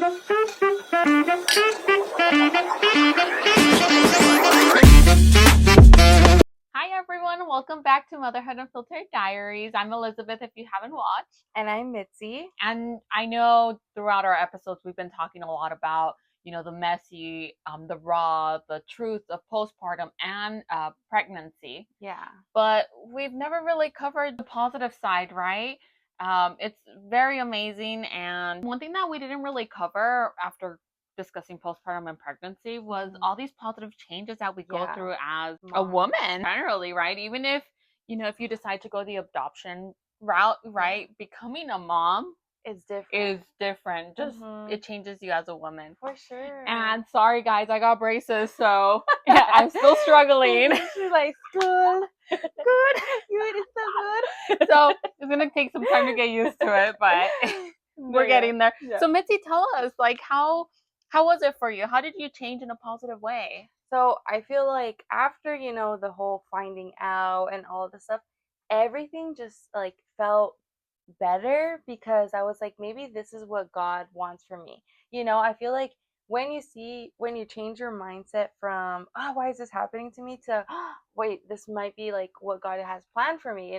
Hi everyone, welcome back to Motherhood Unfiltered Diaries. I'm Elizabeth if you haven't watched. And I'm Mitzi. And I know throughout our episodes we've been talking a lot about, the messy, the raw, the truth of postpartum and pregnancy. Yeah. But we've never really covered the positive side, right? It's very amazing. And one thing that we didn't really cover after discussing postpartum and pregnancy was all these positive changes that we go through as a woman generally, right? Even if, if you decide to go the adoption route, right? Becoming a mom It's different. is different. Just it changes you as a woman. For sure. And sorry guys, I got braces, so I'm still struggling. She's like, good. It's so good. So it's gonna take some time to get used to it, but we're getting there. Yeah. So Mitzi, tell us, like, how was it for you? How did you change in a positive way? So I feel like after, the whole finding out and all of the stuff, everything just like felt better because I was like, maybe this is what God wants for me. I feel like when you change your mindset from, oh, why is this happening to me, to, oh, wait, this might be like what God has planned for me,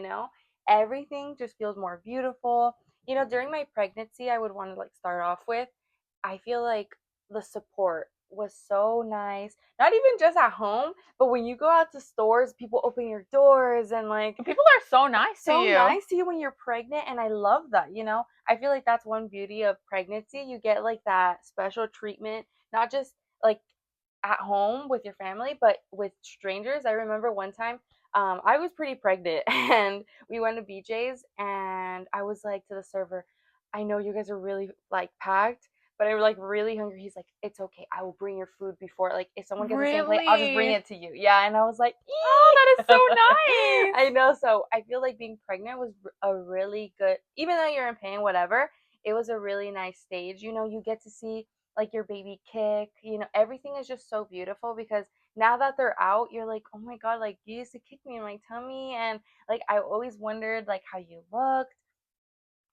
everything just feels more beautiful. During my pregnancy, I would want to like start off with, I feel like the support was so nice. Not even just at home, but when you go out to stores, people open your doors and like people are so nice to you. So nice to you when you're pregnant, and I love that, I feel like that's one beauty of pregnancy. You get like that special treatment, not just like at home with your family, but with strangers. I remember one time, I was pretty pregnant and we went to BJ's and I was like to the server, I know you guys are really like packed, but I'm like really hungry. He's like, it's okay, I will bring your food before, like if someone gets the same plate, I'll just bring it to you. Yeah. And I was like, oh, that is so nice. I know. So I feel like being pregnant was a really good, even though you're in pain, whatever, it was a really nice stage. You get to see like your baby kick, everything is just so beautiful because now that they're out, you're like, oh my God, like you used to kick me in my tummy. And like I always wondered like how you looked.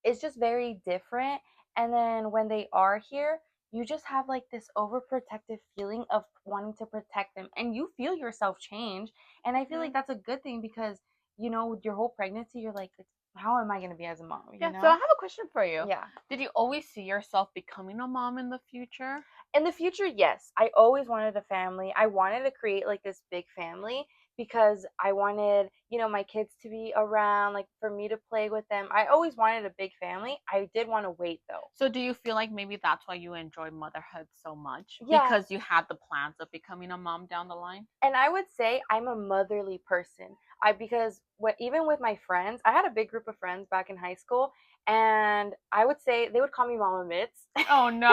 It's just very different. And then when they are here, you just have like this overprotective feeling of wanting to protect them, and you feel yourself change. And I feel like that's a good thing because your whole pregnancy, you're like, how am I going to be as a mom? So I have a question for you. Yeah. Did you always see yourself becoming a mom in the future? In the future, yes. I always wanted a family. I wanted to create like this big family because I wanted, my kids to be around, like for me to play with them. I always wanted a big family. I did want to wait though. So do you feel like maybe that's why you enjoy motherhood so much? Yeah. Because you had the plans of becoming a mom down the line? And I would say I'm a motherly person. Because even with my friends, I had a big group of friends back in high school, and I would say they would call me Mama Mitz. Oh no.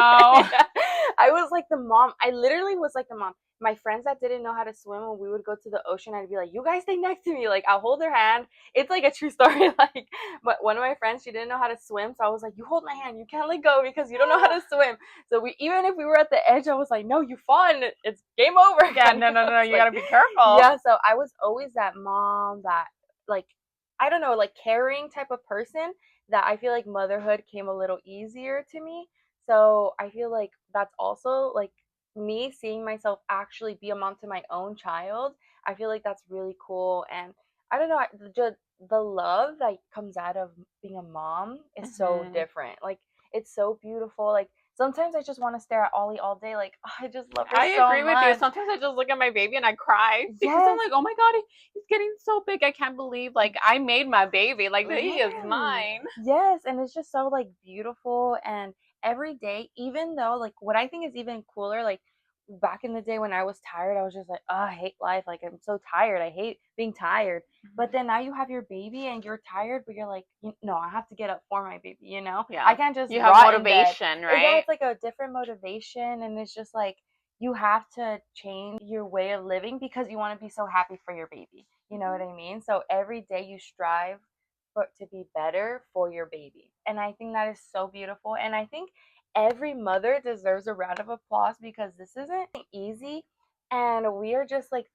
I was like the mom. I literally was like the mom. My friends that didn't know how to swim, when we would go to the ocean, I'd be like, you guys stay next to me. Like, I'll hold their hand. It's like a true story. Like, but one of my friends, she didn't know how to swim. So I was like, you hold my hand. You can't let go because you don't know how to swim. So even if we were at the edge, I was like, no, you fall and it's game over. Yeah, no. You gotta be careful. Yeah, so I was always that mom that, like, I don't know, like caring type of person that I feel like motherhood came a little easier to me. So I feel like that's also like me seeing myself actually be a mom to my own child. I feel like that's really cool. And I don't know, the love that comes out of being a mom is so different. Like, it's so beautiful. Like, sometimes I just want to stare at Ollie all day. Like, oh, I just love her so much. I agree with you. Sometimes I just look at my baby and I cry because I'm like, oh my God, he's getting so big. I can't believe, like, I made my baby. Like, he is mine. Yes, and it's just so, like, beautiful. And every day, even though, like, what I think is even cooler, like, back in the day when I was tired, I was just like, oh, I hate life. Like, I'm so tired. I hate being tired. But then now you have your baby and you're tired, but you're like, no, I have to get up for my baby, Yeah. I can't just You have motivation, right? Yeah, it's like a different motivation, and it's just like you have to change your way of living because you want to be so happy for your baby. You know what I mean? So every day you strive to be better for your baby. And I think that is so beautiful. And I think every mother deserves a round of applause because this isn't easy. And we are just like,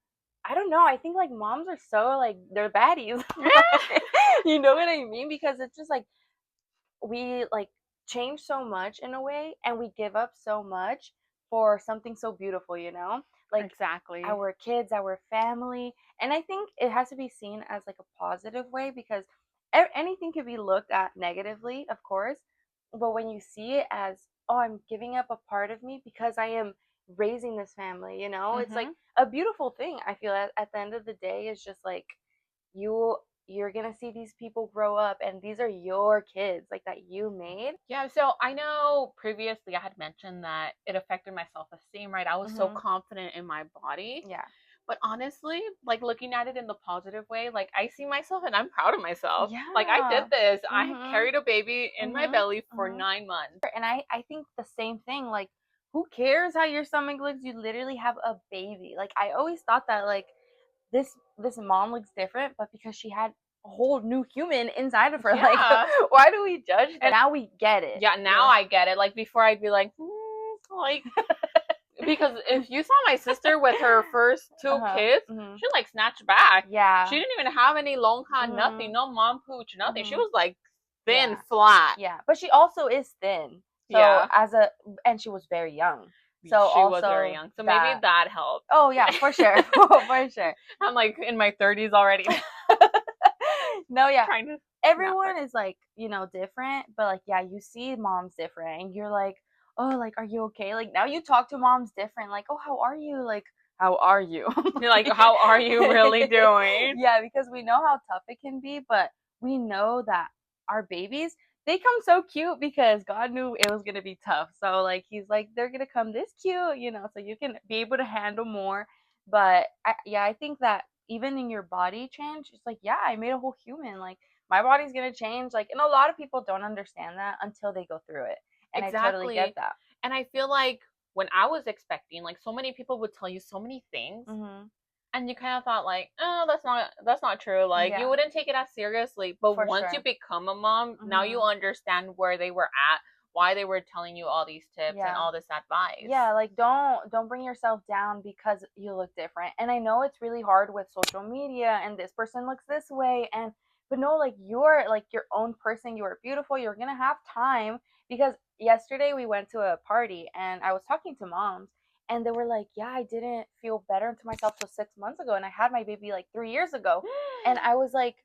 I don't know. I think like moms are so like, they're baddies. You know what I mean? Because it's just like, we like change so much in a way, and we give up so much for something so beautiful, like Exactly. our kids, our family. And I think it has to be seen as like a positive way, because anything could be looked at negatively, of course, but when you see it as, oh, I'm giving up a part of me because I am raising this family, it's like Mhm. a beautiful thing. I feel at the end of the day, it's just like you you're gonna see these people grow up, and these are your kids, like, that you made. Yeah, so I know previously I had mentioned that it affected my self-esteem, right? I was so Mhm. confident in my body. Yeah. But honestly, like looking at it in the positive way, like I see myself and I'm proud of myself. Like I did Yeah. this. I Mhm. carried a baby in my Mhm. belly for Mhm. 9 months. And I think the same thing, like, who cares how your stomach looks? You literally have a baby. Like, I always thought that, like, this mom looks different, but because she had a whole new human inside of her, like, Yeah. why do we judge that? And Now we get it. yeah, now I get it. Like before I'd be like, like because if you saw my sister with her first two Uh-huh. kids, Mhm. she like snatched back. She Yeah. didn't even have any long con, nothing, Mhm. no mom pooch, nothing. She Mhm. was like thin, Yeah. flat. Yeah. But she also is thin. So Yeah, and she was very young. So she was very also young. So maybe that. that helped. Oh yeah, for sure. For sure. I'm like in my 30s already No, yeah. trying to snap back. Everyone is like, different, but like, yeah, you see moms different, and you're like, oh, like, are you okay? Like, now you talk to moms different, like, oh, how are you? Like, how are you? You're like, how are you really doing? Yeah, because we know how tough it can be, but we know that our babies, they come so cute because God knew it was gonna be tough. So like, he's like, they're gonna come this cute, so you can be able to handle more. But yeah, I think that even in your body change, it's like, yeah, I made a whole human. Like, my body's gonna change. Like, and a lot of people don't understand that until they go through it. And I totally get Exactly. that. And I feel like when I was expecting, like so many people would tell you so many things, Mhm. and you kind of thought like, oh, that's not true. Like you Yeah, wouldn't take it as seriously. But for once you sure. become a mom, now you Mhm. understand where they were at, why they were telling you all these tips and Yeah. all this advice. Yeah, like, don't bring yourself down because you look different. And I know it's really hard with social media, and this person looks this way, but no, like, you're like your own person, you are beautiful, you're going to have time. Because yesterday we went to a party, and I was talking to moms, and they were like, "Yeah, I didn't feel better to myself till 6 months ago, and I had my baby like 3 years ago." And I was like,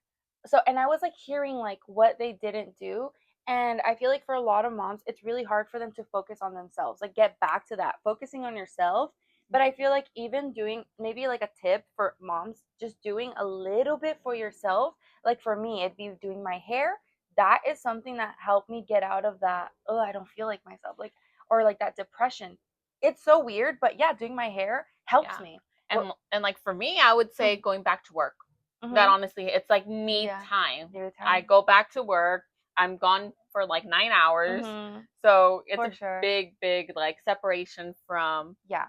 and I was like hearing like what they didn't do. And I feel like for a lot of moms, it's really hard for them to focus on themselves, like, get back to that, focusing on yourself. But I feel like even doing maybe like a tip for moms, just doing a little bit for yourself. Like, for me, it'd be doing my hair. That is something that helped me get out of that, oh, I don't feel like myself, like, or like that depression. It's so weird, but yeah, doing my hair helps Yeah. me. What? And like for me, I would say going back to work. That Mm-hmm. honestly, it's like me Yeah. time. Every I time. go back to work. I'm gone for like 9 hours. Mm-hmm. So it's For a sure. big, big like separation from Yeah.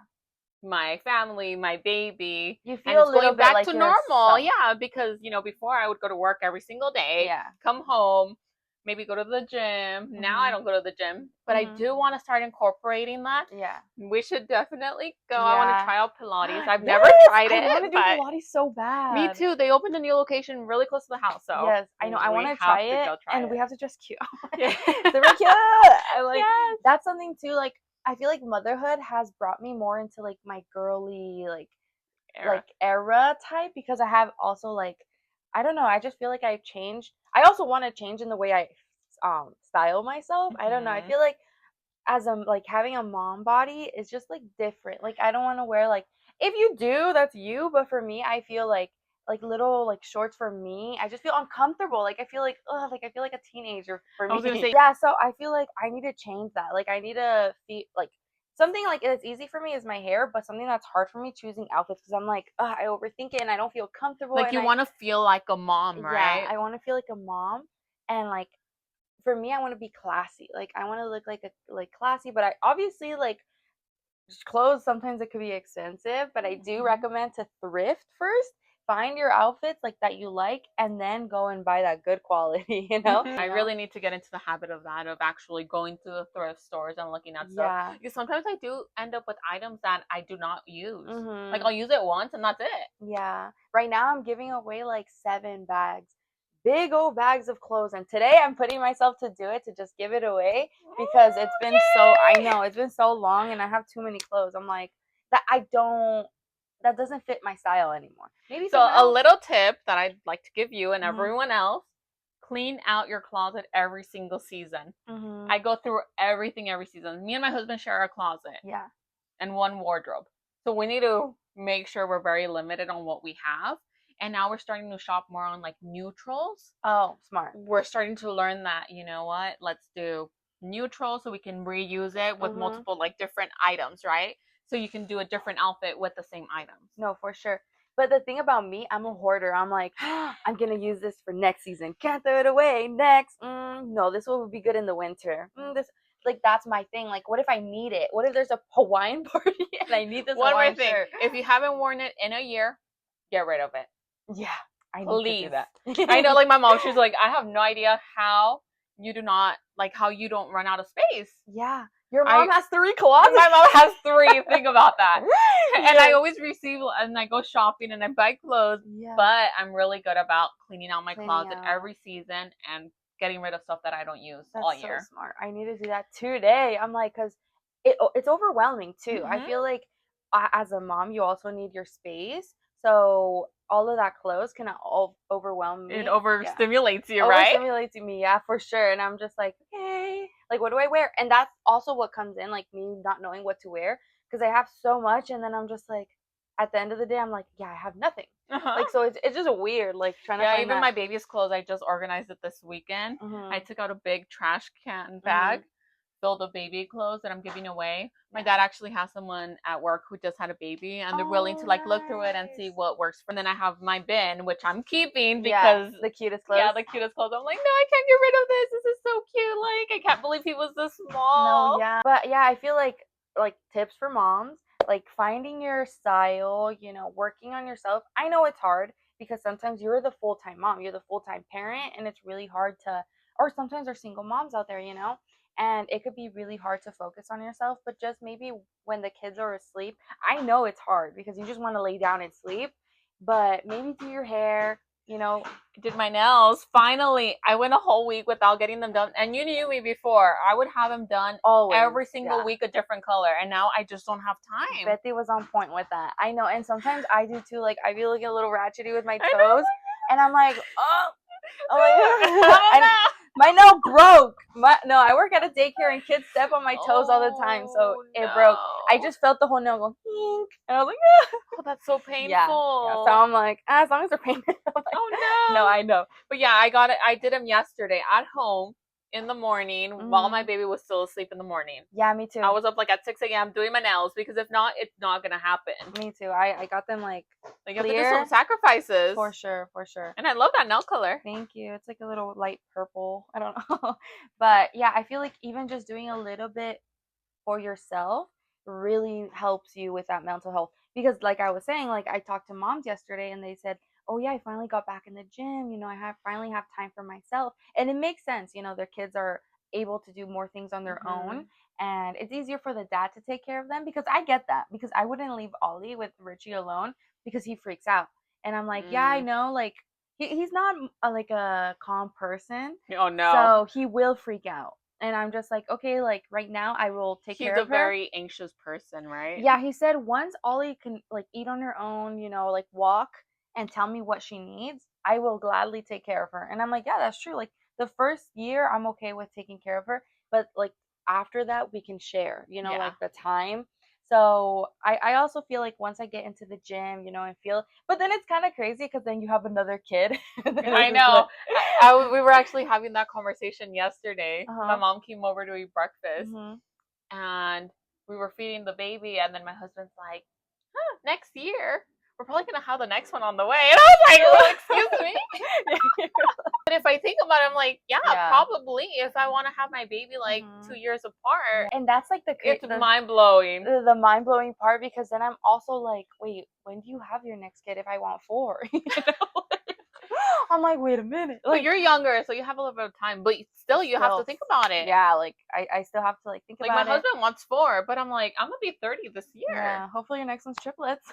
my family, my baby, You and feel it's a little going bit back like to normal. yourself. Yeah, because before I would go to work every single day, Yeah. come home, maybe go to the gym. Now I Mhm. don't go to the gym, but I Mhm. do want to start incorporating that. Yeah. We should definitely go. I want to Yeah. try out Pilates. I've never Yes! tried I want to it, do but Pilates so me bad. too. They opened a new location really close to the house, so Yes, I know. I want we to have try to it, go try and it. we have to dress cute. Yeah. Super cute. I like Yes. that's something too. Like, I feel like motherhood has brought me more into like my girly Era. era type, because I have also like, I don't know. I just feel like I've changed. I also want to change in the way I style myself. I don't know. I Hmm. feel like as a like having a mom body is just like different. Like, I don't want to wear like, if you do, that's you, but for me, I feel like little like shorts for me, I just feel uncomfortable. Like, I feel like, ugh, like, I feel like a teenager for I was gonna me. say, Yeah, so I feel like I need to change that. Like, I need to feel like something like that's easy for me is my hair, but something that's hard for me choosing outfits, because I'm like, ugh, I overthink it and I don't feel comfortable, like and you I want to feel like a mom, yeah, right? I want to feel like a mom. And like, for me, I want to be classy. Like, I want to look like a like classy, but I obviously like clothes, sometimes it could be expensive, but I do Mhm. recommend to thrift first. Find your outfits like that you like, and then go and buy that good quality, you know? I really need to get into the habit of that, of actually going to the thrift stores and looking at stuff. Yeah. Because sometimes I do end up with items that I do not use. Like Mhm. I'll use it once and that's it. Yeah. Right now I'm giving away like 7 bags big old bags of clothes. And today I'm putting myself to do it, to just give it away, because it's been so, I know, it's been so long and I have too many clothes. I'm like, that doesn't fit my style anymore. Maybe So someone a else. little tip that I'd like to give you and Mhm. everyone else, clean out your closet every single season. Mhm. I go through everything every season. Me and my husband share a closet Yeah. and one wardrobe. So we need to make sure we're very limited on what we have. And now we're starting to shop more on like neutrals. Oh, smart. We're starting to learn that, you know what, let's do neutral so we can reuse it with Mhm. multiple like different items, right? So you can do a different outfit with the same items. No, for sure. But the thing about me, I'm a hoarder. I'm like, I'm gonna use this for next season. Can't throw it away. Next, no, this will be good in the winter. This, like, that's my thing. Like, what if I need it? What if there's a Hawaiian party and I need this One more Hawaiian thing, shirt? if you haven't worn it in a year, get rid of it. Yeah, I need to do Please. that. I know, like my mom, she's like, I have no idea how you do not like how you don't run out of space. Yeah, your I mom has 3 closets. My mom has 3. Think about that. And I Yes. always receive and I go shopping and I buy clothes, Yeah. but I'm really good about cleaning out my Cleaning closet out. every season and getting rid of stuff that I don't use That's all so year. smart. I need to do that today. I'm like, because it's overwhelming too. I Mhm. feel like as a mom, you also need your space. So all of that clothes can all overwhelm me. It Yeah. overstimulates you, right? Overstimulates me, yeah, for sure. And I'm just like, okay, like, what do I wear? And that's also what comes in, like, me not knowing what to wear, because I have so much, and then I'm just like, at the end of the day, I'm like, yeah, I have nothing. Uh-huh. Like, so it's just weird, like, trying to Yeah, find even that. my baby's clothes, I just organized it this weekend. I took out a big trash can bag, filled of baby clothes that I'm giving away. My dad actually has someone at work who just had a baby and they're willing to like look through it and see what works for them. And then I have my bin, which I'm keeping because the cutest clothes. yeah, the cutest clothes. I'm like, no, I can't get rid of this. This is so cute. Like, I can't believe he was this No, small. yeah. But yeah, I feel like tips for moms, like finding your style, working on yourself. I know it's hard because sometimes you're the full-time mom, you're the full-time parent, and it's really hard to, or sometimes there's single moms out there, and it could be really hard to focus on yourself, but just maybe when the kids are asleep, I know it's hard because you just want to lay down and sleep, but maybe do your hair, Did my nails. Finally, I went a whole week without getting them done. And you knew me before. I would have them done always. every single Yeah. week a different color. And now I just don't have time. Betty was on point with that. I know, and sometimes I do too. Like, I be looking a little ratchety with my I toes, and I'm like, oh, I and my nail broke. No, I work at a daycare, and kids step on my toes all the time, so it broke. I just felt the whole nail go, Hink, and I was like, oh, that's so painful. yeah. So I'm like, as long as they're painted. Like, oh no. No, I know. But yeah, I got it. I did them yesterday at home in the morning while my baby was still asleep in the morning. Yeah, me too. I was up like at 6 a.m. doing my nails because if not, it's not gonna happen. Me too. I got them like you have to do some sacrifices. For sure, for sure. And I love that nail color. Thank you. It's like a little light purple. I don't know. But yeah, I feel like even just doing a little bit for yourself really helps you with that mental health. Because like I was saying, like I talked to moms yesterday and they said, oh yeah, I finally got back in the gym. I finally have time for myself. And it makes sense. Their kids are able to do more things on their own. And it's easier for the dad to take care of them, because I get that, because I wouldn't leave Ollie with Richie alone because he freaks out. And I'm like, yeah, I know, like he's not like a calm person. Oh no. So he will freak out. And I'm just like, okay, like right now I will take care of her. He's a very anxious person, right? Yeah, he said once Ollie can like eat on her own, like walk and tell me what she needs, I will gladly take care of her. And I'm like, yeah, that's true. Like the first year I'm okay with taking care of her, but like after that we can share, like the time. So I also feel like once I get into the gym, and feel, but then it's kind of crazy because then you have another kid. I know. We were actually having that conversation yesterday. My mom came over to eat breakfast, and we were feeding the baby, and then my husband's like, next year we're probably gonna have the next one on the way. And I was like, well, excuse me. But if I think about it, I'm like, yeah, probably if I want to have my baby like 2 years apart. And that's like it's mind blowing. The mind blowing part, because then I'm also like, wait, when do you have your next kid if I want 4? I'm like, wait a minute. Like, you're younger, so you have a little bit of time, but still you have to think about it. Yeah, like I still have to like think about it. Like my husband wants 4, but I'm like, I'm gonna be 30 this year. Yeah, hopefully your next one's triplets.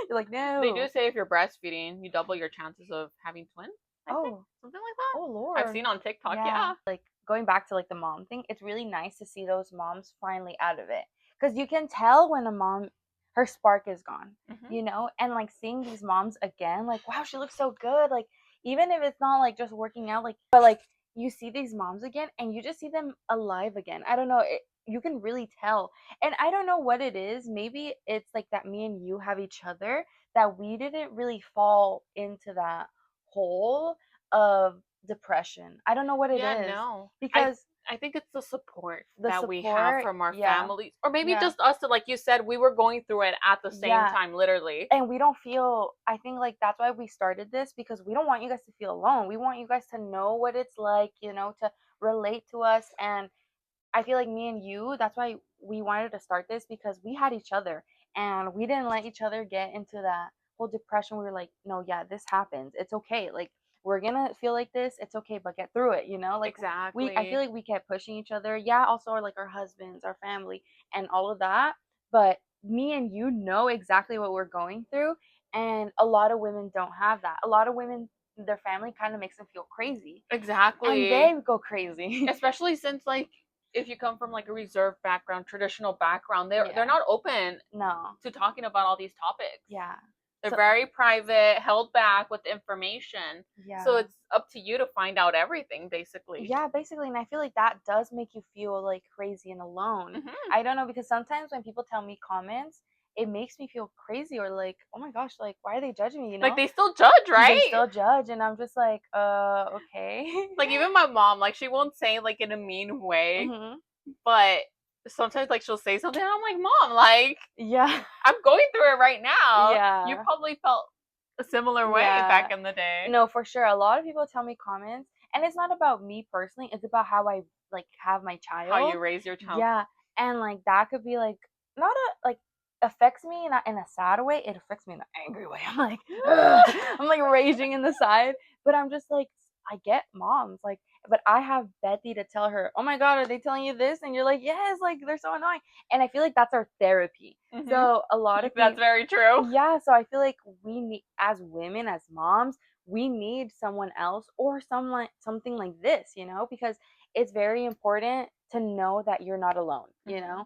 You're like, They do no. say if you're breastfeeding, you double your chances of having twins. I think Oh, something like that. oh I've Lord. seen on TikTok. Yeah. Yeah. Like going back to like the mom thing, it's really nice to see those moms finally out of it. Because you can tell when a mom, her spark is gone, Hmm. and like seeing these moms again, like, wow, she looks so good. Like, even if it's not like just working out, like, but like you see these moms again and you just see them alive again. I don't know. You can really tell. And I don't know what it is. Maybe it's like that me and you have each other, that we didn't really fall into that hole of depression. I don't know what it Yeah, is no. because I think it's the support the that we have support, from our yeah, families, or maybe yeah, just us. To, like you said, we were going through it at the same yeah. time, literally. And we don't feel, I think like that's why we started this, because we don't want you guys to feel alone. We want you guys to know what it's like, to relate to us. And I feel like me and you, that's why we wanted to start this, because we had each other and we didn't let each other get into that whole depression. We were like, no, yeah, this happens. It's okay. Like, we're gonna feel like this. It's okay, but get through it. Like, I feel Exactly. like we kept pushing each other. Yeah, also like our husbands, our family, and all of that. But me and you know exactly what we're going through. And a lot of women don't have that. A lot of women, their family kind of makes them feel crazy and Exactly. they go crazy. Especially since, like, if you come from like a reserved background, traditional background, they're Yeah. not open No. to talking about all these topics. Yeah. They're So very private, held back with information. So yeah. it's up to you to find out everything, basically. Yeah, basically, and I feel like that does make you feel like crazy and alone. Hmm. I don't know, because sometimes when people tell me comments, it makes me feel crazy, or like, oh my gosh, like why are they judging me, Like, they still judge, They right? still judge, and I'm just like, okay. Like, even my mom, like, she won't say like in a mean way, Mhm. but sometimes like she'll say something and I'm like, Mom, like, Yeah. I'm going through it right now. You Yeah. probably felt a similar way back Yeah. in the day. No, for sure. A lot of people tell me comments, and it's not about me personally. It's about how I like have my How child. you raise your child. Yeah, and like that could be like not a like affects me in a sad way. It affects me in an angry way. I'm like, ugh. I'm like raging in the side, but I'm just like, I get moms like, but I have Betty to tell her, oh my God, are they telling you this? And you're like, yes, like they're so annoying, and I feel like that's our therapy. Hmm. So a lot of That's people, very true. yeah, so I feel like we need, as women, as moms, we need someone else or someone something like this, because it's very important to know that you're not alone. Hmm.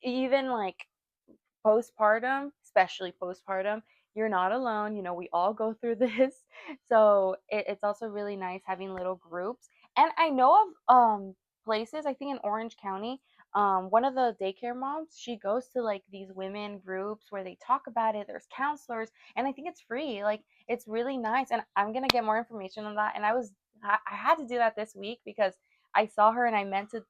Even like postpartum, especially postpartum, you're not alone. We all go through this. So it's also really nice having little groups. And I know of places, I think in Orange County, one of the daycare moms, she goes to like these women groups where they talk about it. There's counselors, and I think it's free. Like, it's really nice. And I'm gonna get more information on that. And I had to do that this week because I saw her and I meant to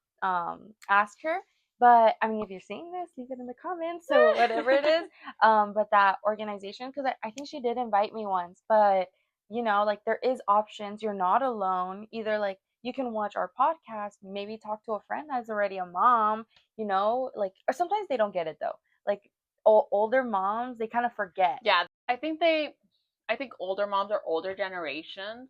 ask her, but I mean, if you're seeing this, leave it in the comments. So whatever it is, but that organization, because I think she did invite me once. But like there is options. You're not alone. Either like you can watch our podcast, maybe talk to a friend that's already a mom. Like, or sometimes they don't get it though. Like older moms, they kind of forget. Yeah, I think older moms or older generations,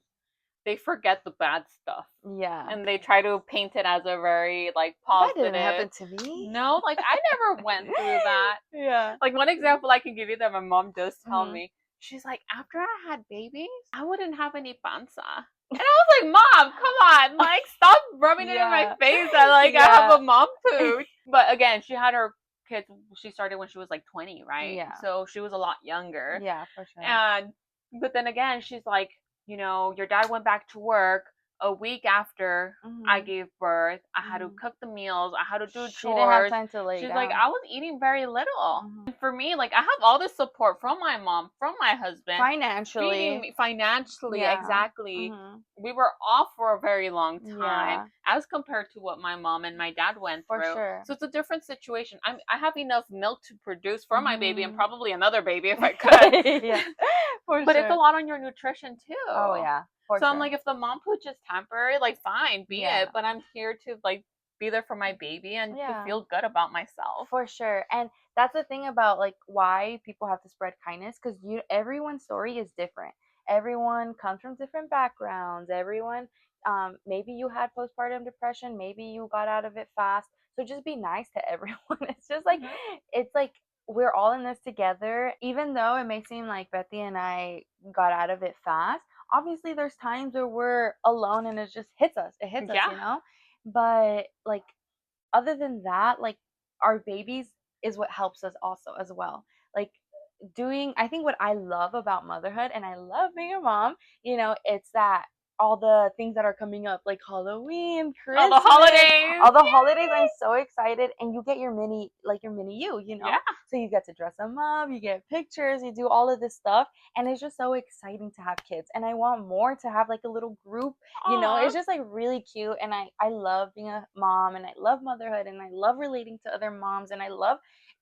they forget the bad stuff Yeah, and they try to paint it as a very like that didn't positive. happen to me. No, like I never went through that. Yeah. Like, one example I can give you that my mom does tell Hmm. me, she's like, after I had babies, I wouldn't have any panza. And I was like, Mom, come on, like stop rubbing it in my Yeah. face that like I have Yeah. a mom pooch. But again, she had her kids. She started when she was like 20, right? Yeah. So she was a lot younger. Yeah, for sure. And but then again, she's like, your dad went back to work a week after I Hmm. gave birth. I had to Hmm. cook the meals. I had to do She didn't have chores. time to lay She's like, down. I was eating very little. Hmm. And for me, like, I have all this support from my mom, from my husband, feeding Financially. me financially. Yeah. Exactly. Hmm. We were off for a very long time Yeah, as compared to what my mom and my dad went for through. sure. So it's a different situation. I have enough milk to produce for my baby and Hmm. probably another baby if I could. Yeah, for But it's a sure. lot on your nutrition Oh too. yeah, for So I'm sure. like, if the mom pooch is temporary, like fine, be Yeah, it. But I'm here to like be there for my baby and to yeah, feel good about myself. for sure. And that's the thing about like why people have to spread kindness, because everyone's story is different. Everyone comes from different backgrounds. Everyone, maybe you had postpartum depression, maybe you got out of it fast. So just be nice to everyone. It's just like Hmm. it's like we're all in this together. Even though it may seem like Bethy and I got out of it fast, obviously there's times where we're alone and it just hits us. It hits us, Yeah. you know? But like other than that, like our babies is what helps us also as well. Like doing, I think what I love about motherhood, and I love being a mom, it's that all the things that are coming up, like Halloween, All the Christmas, holidays. all the holidays. I'm Yay! so excited, and you get your mini, like your mini Yeah. so you get to dress them up, you get pictures, you do all of this stuff, and it's just so exciting to have kids. And I want more to have like a little group. Aw. It's just like really cute, and I love being a mom, and I love motherhood, and I love relating to other moms, and I love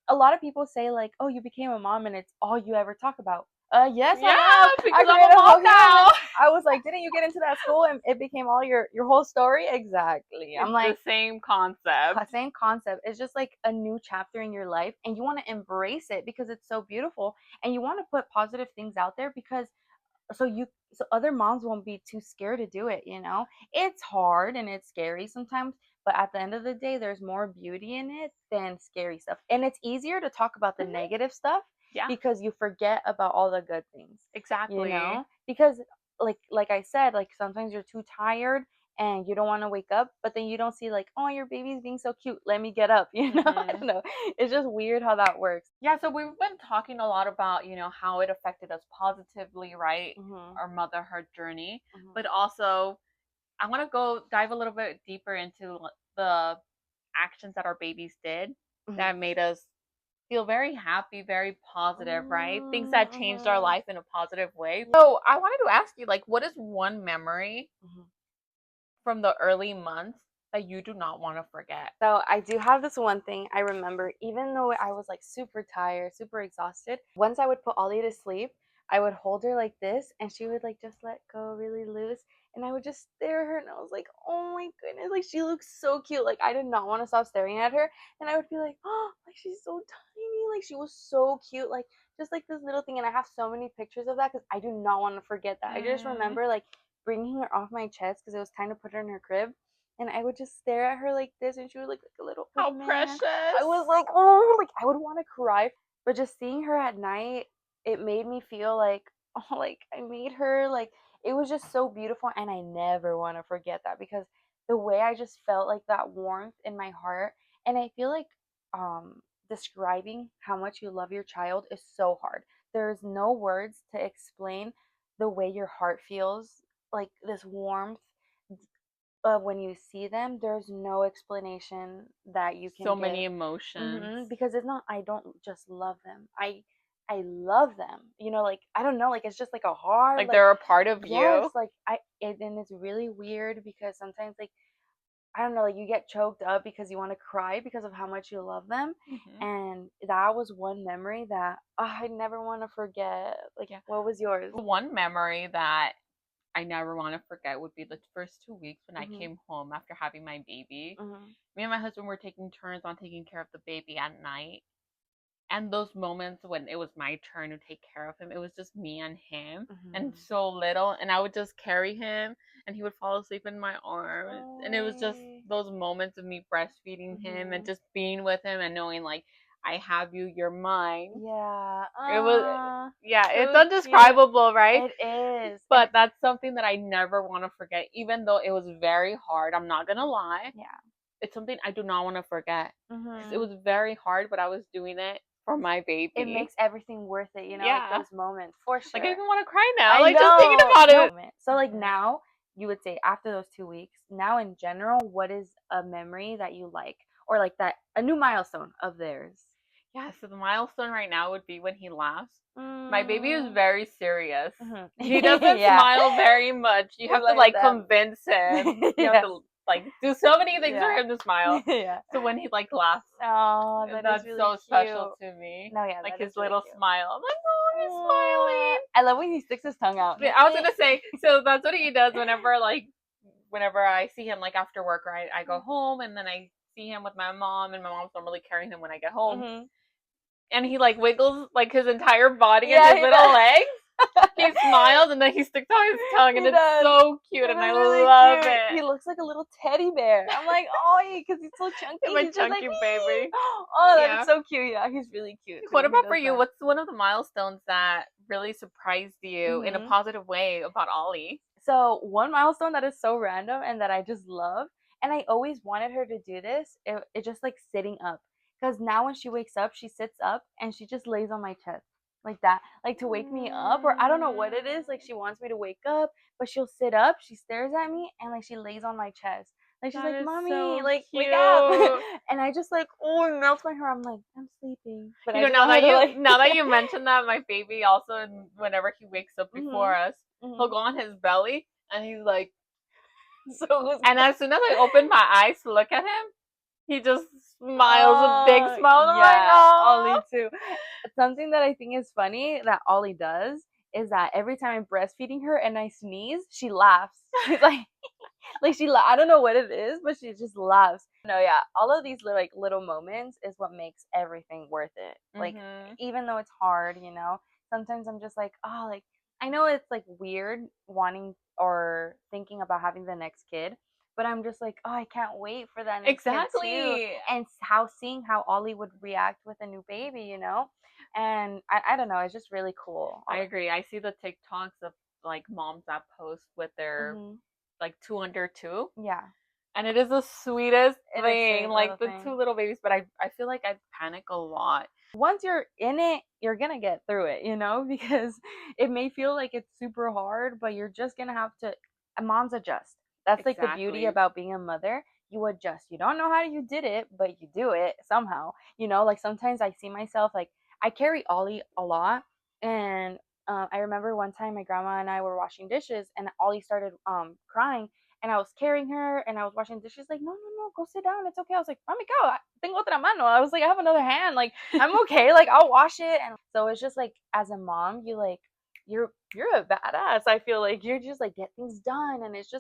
a lot of people say like, "Oh, you became a mom and it's all you ever talk about." Yes, I Yeah, have. I because I'm a created a mom whole now. human. I was like, "Didn't you get into that school and it became all your whole story?" Exactly. I'm It's the like, same concept. same concept. It's just like a new chapter in your life, and you want to embrace it because it's so beautiful, and you want to put positive things out there because so other moms won't be too scared to do it. It's hard and it's scary sometimes, but at the end of the day there's more beauty in it than scary stuff, and it's easier to talk about the Mhm. negative stuff Yeah, because you forget about all the good things, exactly. because like I said, like sometimes you're too tired and you don't want to wake up, but then you don't see like, oh, your baby's being so cute, let me get up. I Hmm. don't know, it's just weird how that works. Yeah, so we've been talking a lot about, how it affected us positively, right? Mhm. Our motherhood journey. Mhm. But also, I want to go dive a little bit deeper into the actions that our babies did Mhm. that made us feel very happy, very positive, right? Things that changed our Mhm. life in a positive way. So I wanted to ask you, like, what is one memory Mhm. from the early months that you do not want to forget? So I do have this one thing I remember, even though I was like super tired, super exhausted. Once I would put Ollie to sleep, I would hold her like this and she would like just let go really loose. And I would just stare at her and I was like, oh my goodness, like she looks so cute. Like I did not want to stop staring at her. And I would be like, oh, like she's so tiny. Like she was so cute. Like just like this little thing. And I have so many pictures of that because I do not want to forget that. I just Mm. remember like bringing her off my chest because it was time to put her in her crib, and I would just stare at her like this, and she would look like a little How old man. I precious. was like, oh, like I would want to cry. But just seeing her at night, it made me feel like, oh, like I made her, like it was just so beautiful, and I never want to forget that because the way I just felt like that warmth in my heart, and I feel like describing how much you love your child is so hard. There's no words to explain the way your heart feels, like this warmth, when you see them, there's no explanation that you can So many give. emotions. Because it's not, I don't just love them. I love them. Like I don't know, like it's just like a hard, Like like they're a part of yes, you. like and it's really weird because sometimes like I don't know, like you get choked up because you want to cry because of how much you love them. Hmm. And that was one memory that I never want to forget. Like, Yeah. what was yours? One memory that I never want to forget would be the first 2 weeks when I Mhm. came home after having my baby. Mhm. Me and my husband were taking turns on taking care of the baby at night. And those moments when it was my turn to take care of him, it was just me and him and Mhm. so little. And I would just carry him and he would fall asleep in my arms. And it was just Oh. those moments of me breastfeeding him and Mhm. just being with him and knowing, like, I have you, you're mine. Yeah. It was, yeah, it's So cute. undescribable, right? It is. And But that's something that I never want to forget, even though it was very hard. I'm not gonna lie. yeah. It's something I do not want to forget because it Mhm. was very hard, but I was doing it for my It baby. makes everything worth it, like Yeah. those moments, for Like I sure. even want to cry now, I like just thinking know. about No it. moment. So like Mhm. now, you would say after those 2 weeks, now in general, what is a memory that you like? Or like that a new milestone of theirs? Yeah, so the milestone right now would be when he laughs. My baby is Mm. very serious. Mhm. He doesn't yeah. smile very much. You have to Like like that. convince him. You have yes. to like do so many things for Yeah. him to smile. yeah. So when he like laughs, Oh, that is that's really so cute. special to me. No, yeah, Like that is his really little cute. smile. I'm like, oh, he's Aw. smiling. I love when he sticks his tongue out. I was gonna say, so that's what he does whenever I see him like after work, right? I go home and then I see him with my mom, and my mom's normally carrying him when I get home. Mhm. And he like wiggles like his entire body and Yeah, his he little does. legs. He smiles and then he sticks out his tongue, and He it's does. so cute, It and I is really love cute. He it. looks like a little teddy bear. I'm like, oh, because he's so chunky. My He's just like, chunky baby. oh, that is Yeah. so cute. Yeah, he's really cute What too. He about for does you? that. What's one of the milestones that really surprised you in a Hmm. positive way about Ollie? So one milestone that is so random and that I just love, and I always wanted her to do this. It just like sitting up, because now when she wakes up, she sits up and she just lays on my chest like that, like to wake me up. Or I don't know what it is. Like she wants me to wake up, but she'll sit up. She stares at me and like she lays on my chest. Like she's That like, is "Mommy, so like wake up!" cute. And I just like, oh, it melts my heart. I'm like, I'm sleeping, but You I know, just want her to like. now that you mentioned that, my baby also, whenever he wakes up before Mhm. us, he'll Mhm. go on his belly and he's like, So who's and gonna? as soon as I open my eyes to look at him, he just smiles a big smile. And I'm like, Yeah, oh, Ollie too. Something that I think is funny that Ollie does is that every time I'm breastfeeding her and I sneeze, she laughs. She's like I don't know what it is, but she just laughs. No, yeah, all of these like little moments is what makes everything worth it. Like mm-hmm. even though it's hard, sometimes I'm just like, oh, like I know it's like weird wanting or thinking about having the next kid, but I'm just like, oh, I can't wait for that next kid too, Exactly. and seeing how Ollie would react with a new baby. And I don't know, it's just really cool. I agree. I see the TikToks of like moms that post with their Hmm. like two under two, Yeah, and it is the sweetest it is thing, sweet little like the thing. two little babies. But I feel like I panic a lot. Once you're in it, you're gonna get through it, because it may feel like it's super hard, but you're just gonna have to. Moms adjust. That's like the beauty Exactly. about being a mother. You adjust. You don't know how you did it, but you do it somehow. Like sometimes I see myself like I carry Ollie a lot, and I remember one time my grandma and I were washing dishes, and Ollie started crying, and I was carrying her and I was washing dishes like, no, no, no, go sit down. It's okay. I was like, mami, go. Tengo otra mano. I was like, I have another hand. Like, I'm okay. Like, I'll wash it. And so it's just like, as a mom, you're a badass. I feel like you're just like get things done. And it's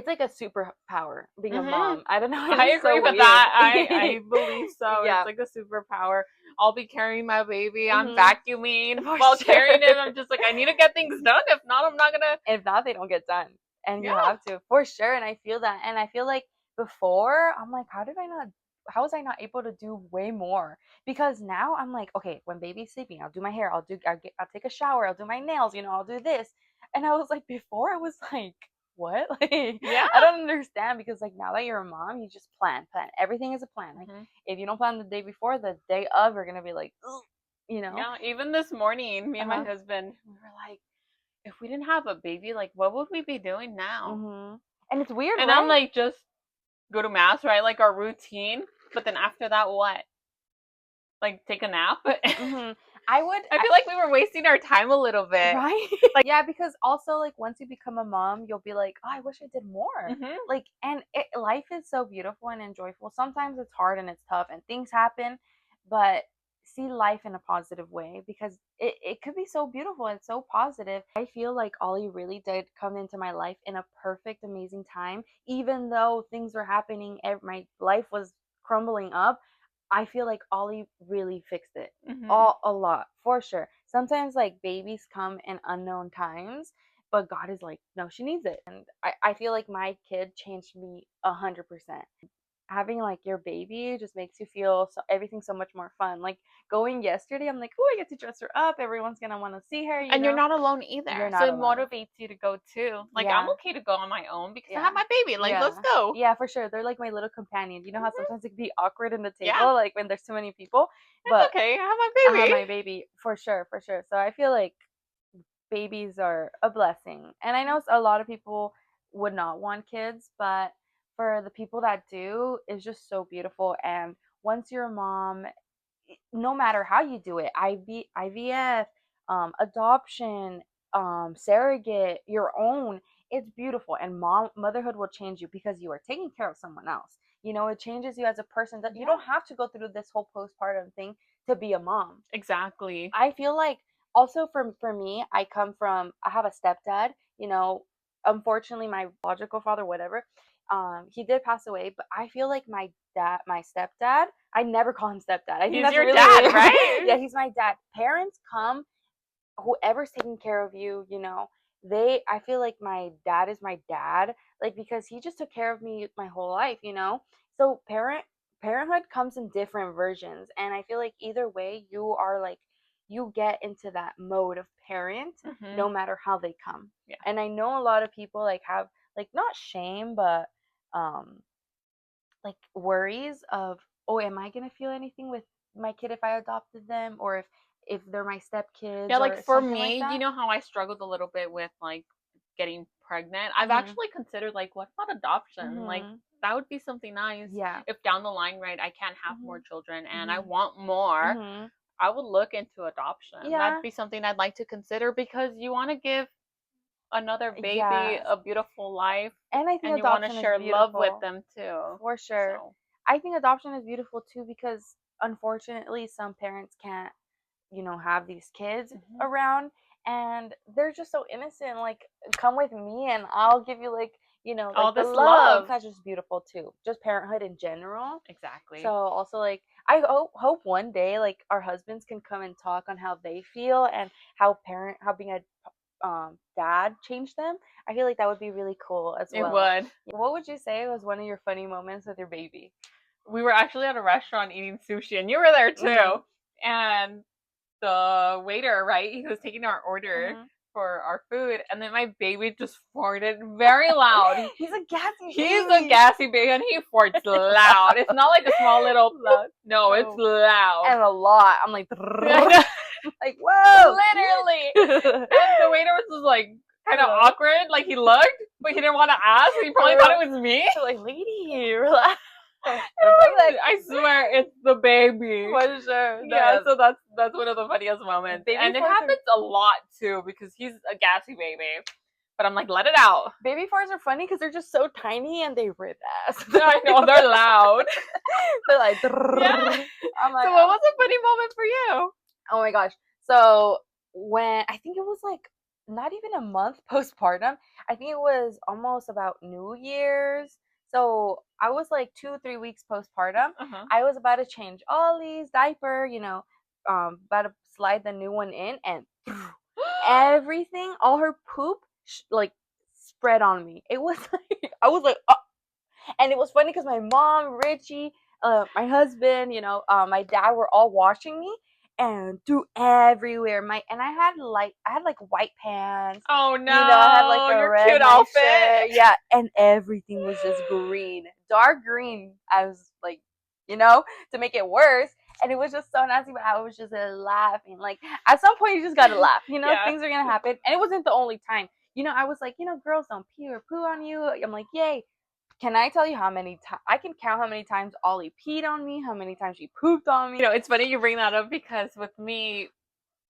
like a superpower being a hmm mom. I don't know. It's I just agree so with weird. that. I believe so. It's Yeah. like a superpower. I'll be carrying my baby. I'm Hmm. vacuuming For while sure. carrying him. I'm just like, I need to get things done. If not, I'm not gonna. If not, they don't get done. And you Yeah. have to, for sure. And I feel that. And I feel like before, I'm like, how was I not able to do way more? Because now I'm like, okay, when baby's sleeping, I'll do my hair, I'll take a shower, I'll do my nails, I'll do this. And I was like, before I was like, what? Like, Yeah. I don't understand, because like now that you're a mom, you just plan. Everything is a plan. Like hmm if you don't plan the day before, the day of, you're gonna be like, ugh, you know? Yeah. Even this morning, me Uh and my huh. husband, we were like, if we didn't have a baby, like, what would we be doing now? Mhm. And it's weird, And I'm right? like, just go to mass, right? Like our routine. But then after that, what? Like take a nap? Mhm. I would, I feel like we were wasting our time a little bit. right? Yeah, because also like once you become a mom, you'll be like, oh, I wish I did more. hmm Like, and life is so beautiful and enjoyable. Sometimes it's hard and it's tough and things happen, but see life in a positive way, because it could be so beautiful and so positive. I feel like Ollie really did come into my life in a perfect, amazing time. Even though things were happening, my life was crumbling up. I feel like Ollie really fixed it hmm all a lot for sure. Sometimes like babies come in unknown times, but God is like, no, she needs it. And I feel like my kid changed me 100%. Having like your baby just makes you feel everything so much more fun. Like going yesterday, I'm like, oh, I get to dress her up. Everyone's gonna want to see her. And you're not alone either. You're So not it alone. motivates you to go too. Like I'm Yeah. okay to go on my own because I Yeah. have my baby. Like let's Yeah. go. Yeah, for sure. They're like my little companion. You know how hmm sometimes it can be awkward in the Yeah, table, like when there's too many people, it's but okay. I have my I have baby. my baby for sure, for sure. So I feel like babies are a blessing. And I know a lot of people would not want kids, but for the people that do, it's just so beautiful. And once you're a mom, no matter how you do it, IVF, adoption, surrogate, your own, it's beautiful. And motherhood will change you because you are taking care of someone else. It changes you as a person, that you Yeah, don't have to go through this whole postpartum thing to be a mom. exactly. I feel like also for me, I have a stepdad, unfortunately my biological father, whatever, he did pass away, but I feel like my stepdad, I never call him stepdad. I think He's that's your really dad, weird. right? Yeah, he's my dad. Parents come whoever's taking care of you, I feel like my dad is my dad, like because he just took care of me my whole life. So parenthood comes in different versions, and I feel like either way you are like you get into that mode of parent no matter how they come. Yeah. And I know a lot of people like have like not shame but um like worries of, oh, am I gonna feel anything with my kid if I adopted them, or if they're my Yeah, stepkids like or for something like me, you that. know how I struggled a little bit with like getting pregnant? I've Mhm. actually considered like what about adoption? Like Mhm. that would be something nice Yeah. if down the line, right, I can't have more Mhm. children and I Mhm. want more, Mhm. I would look into adoption. That'd Yeah. be something I'd like to consider because you want to give another baby Yes. a beautiful life And I think and you want to adoption is share love with beautiful. them too. For sure. So, I think adoption is beautiful too because unfortunately some parents can't, have these kids mhm. around, and they're just so innocent, like come with me and I'll give you like, All like the this love. love. That's just beautiful too. Just parenthood in general. So Exactly. also like I hope one day like our husbands can come and talk on how they feel and how being a dad changed them. I feel like that would be really cool as It well. would. What would you say was one of your funny moments with your baby? We were actually at a restaurant eating sushi and you were there Mhm. too. And the waiter, right, he was taking our order Mhm. for our food and then my baby just farted very loud. He's a gassy He's a baby. gassy baby and he farts loud. It's not like a small little Love. no, it's Oh. loud. And a lot. I'm like, I know. like whoa. Literally. And the waiter was just like kind of Hello. awkward. Like he looked, but he didn't want to ask. He probably thought it was me. Like, lady, relax. I swear it's the baby. For sure. No, Yeah, yeah. so that's one of the funniest moments. Baby And it farts are happens a lot too because he's a gassy baby. But I'm like, let it out. baby farts are funny because they're just so tiny and they rip ass. I know, they're loud. They're like, Yeah. I'm like, So what was a funny moment for you? oh my gosh. So when I think it was like not even a month postpartum, I think it was almost about New Year's. So I was like 2, 3 weeks postpartum. Uh-huh. I was about to change Ollie's diaper, about to slide the new one in, and everything, all her poop, like spread on me. It was like I was like, and it was funny because my mom, Richie, my husband, my dad were all watching me and threw everywhere. I had like white pants, Oh I had like no, a your red cute nice shirt, outfit. yeah, and everything was just green, dark green. I was like, to make it worse. And it was just so nasty, but I was just laughing. Like at some point, you just gotta laugh. Yeah. Things are gonna happen, and it wasn't the only time. I was like, girls don't pee or poo on you. I'm like, yay. Can I tell you how many times I can count how many times Ollie peed on me, how many times she pooped on me? It's funny you bring that up because with me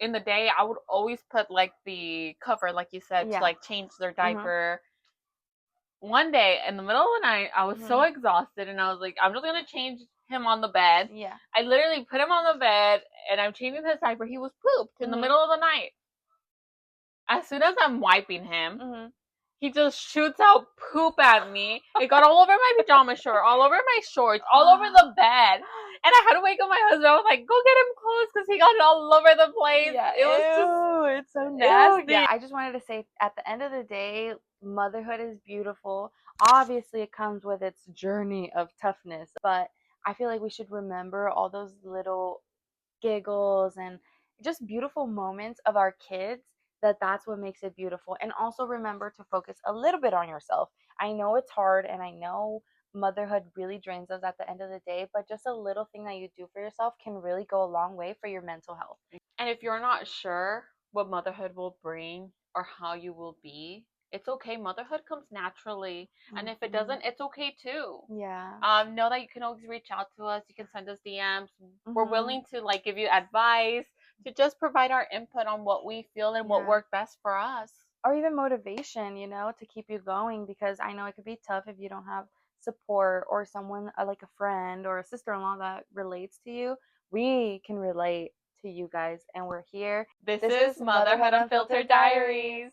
in the day, I would always put like the cover, like you said, to Yeah. like change their Mhm. diaper. One day in the middle of the night, I was so Mhm. exhausted and I was like, I'm just gonna change him on the bed. Yeah. I literally put him on the bed and I'm changing his diaper. He was pooped in the Mhm. middle of the night. As soon as I'm wiping him, Mhm. he just shoots out poop at me. It got all over my pajama shirt, all over my shorts, all over the bed. And I had to wake up my husband. I was like, go get him clothes because he got it all over the place. Yeah. It was just, Ew, it's so ew, nasty. yeah. I just wanted to say at the end of the day, motherhood is beautiful. Obviously, it comes with its journey of toughness, but I feel like we should remember all those little giggles and just beautiful moments of our kids, that's what makes it beautiful. And also remember to focus a little bit on yourself. I know it's hard, and I know motherhood really drains us at the end of the day, but just a little thing that you do for yourself can really go a long way for your mental health. And if you're not sure what motherhood will bring or how you will be, it's okay. Motherhood comes naturally. And if it Mhm. doesn't, it's okay too. Yeah. Know that you can always reach out to us. You can send us DMs. We're Mhm. willing to like give you advice, to just provide our input on what we feel and what Yeah. worked best for us. Or even motivation, to keep you going, because I know it could be tough if you don't have support or someone like a friend or a sister-in-law that relates to you. We can relate to you guys, and we're here. This This is is Motherhood Motherhood Unfiltered Unfiltered Diaries. Diaries.